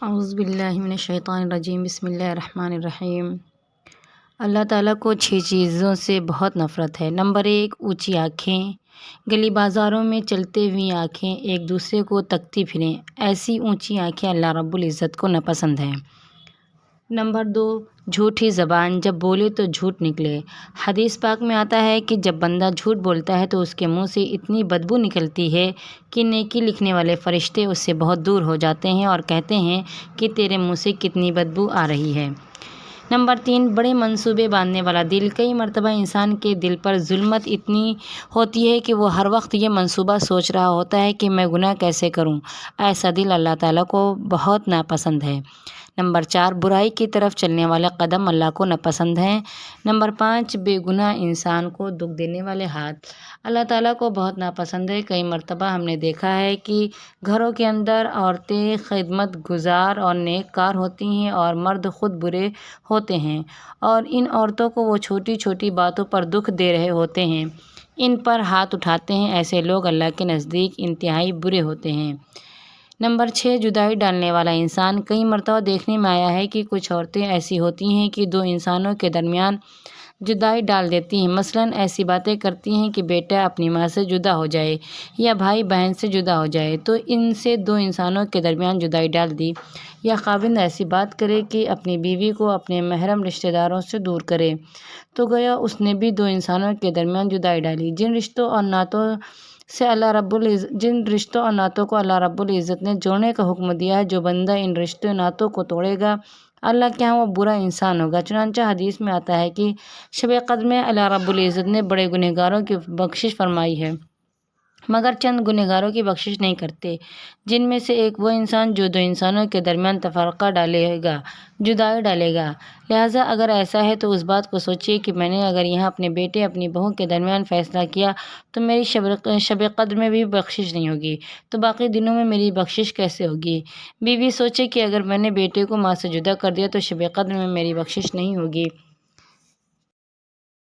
اعوذ باللہ من الشیطان الرجیم، بسم اللہ الرحمن الرحیم۔ اللہ تعالیٰ کو 6 چیزوں سے بہت نفرت ہے۔ نمبر 1، اونچی آنکھیں، گلی بازاروں میں چلتے ہوئی آنکھیں ایک دوسرے کو تکتی پھریں، ایسی اونچی آنکھیں اللہ رب العزت کو ناپسند ہیں۔ نمبر 2، جھوٹی زبان، جب بولے تو جھوٹ نکلے۔ حدیث پاک میں آتا ہے کہ جب بندہ جھوٹ بولتا ہے تو اس کے منہ سے اتنی بدبو نکلتی ہے کہ نیکی لکھنے والے فرشتے اس سے بہت دور ہو جاتے ہیں اور کہتے ہیں کہ تیرے منہ سے کتنی بدبو آ رہی ہے۔ نمبر 3، بڑے منصوبے باندھنے والا دل، کئی مرتبہ انسان کے دل پر ظلمت اتنی ہوتی ہے کہ وہ ہر وقت یہ منصوبہ سوچ رہا ہوتا ہے کہ میں گناہ کیسے کروں۔ ایسا دل اللہ تعالیٰ کو بہت ناپسند ہے۔ نمبر 4، برائی کی طرف چلنے والے قدم اللہ کو ناپسند ہیں۔ نمبر 5، بے گناہ انسان کو دکھ دینے والے ہاتھ اللہ تعالیٰ کو بہت ناپسند ہے۔ کئی مرتبہ ہم نے دیکھا ہے کہ گھروں کے اندر عورتیں خدمت گزار اور نیک کار ہوتی ہیں اور مرد خود برے ہوتے ہیں اور ان عورتوں کو وہ چھوٹی چھوٹی باتوں پر دکھ دے رہے ہوتے ہیں، ان پر ہاتھ اٹھاتے ہیں۔ ایسے لوگ اللہ کے نزدیک انتہائی برے ہوتے ہیں۔ نمبر 6، جدائی ڈالنے والا انسان، کئی مرتبہ دیکھنے میں آیا ہے کہ کچھ عورتیں ایسی ہوتی ہیں کہ 2 انسانوں کے درمیان جدائی ڈال دیتی ہیں۔ مثلاً ایسی باتیں کرتی ہیں کہ بیٹا اپنی ماں سے جدا ہو جائے یا بھائی بہن سے جدا ہو جائے تو ان سے 2 انسانوں کے درمیان جدائی ڈال دی، یا خاوند ایسی بات کرے کہ اپنی بیوی کو اپنے محرم رشتہ داروں سے دور کرے تو گویا اس نے بھی 2 انسانوں کے درمیان جدائی ڈالی۔ جن رشتوں اور ناتوں کو اللہ رب العزت نے جوڑنے کا حکم دیا ہے، جو بندہ ان رشتوں ناتوں کو توڑے گا اللہ کے ہاں وہ برا انسان ہوگا۔ چنانچہ حدیث میں آتا ہے کہ شب قدر میں اللہ رب العزت نے بڑے گنہگاروں کی بخشش فرمائی ہے، مگر چند گنہگاروں کی بخشش نہیں کرتے، جن میں سے ایک وہ انسان جو 2 انسانوں کے درمیان تفرقہ ڈالے گا، جدائی ڈالے گا۔ لہٰذا اگر ایسا ہے تو اس بات کو سوچیے کہ میں نے اگر یہاں اپنے بیٹے اپنی بہو کے درمیان فیصلہ کیا تو میری شب قدر میں بھی بخشش نہیں ہوگی، تو باقی دنوں میں میری بخشش کیسے ہوگی؟ بیوی سوچے کہ اگر میں نے بیٹے کو ماں سے جدا کر دیا تو شب قدر میں میری بخشش نہیں ہوگی۔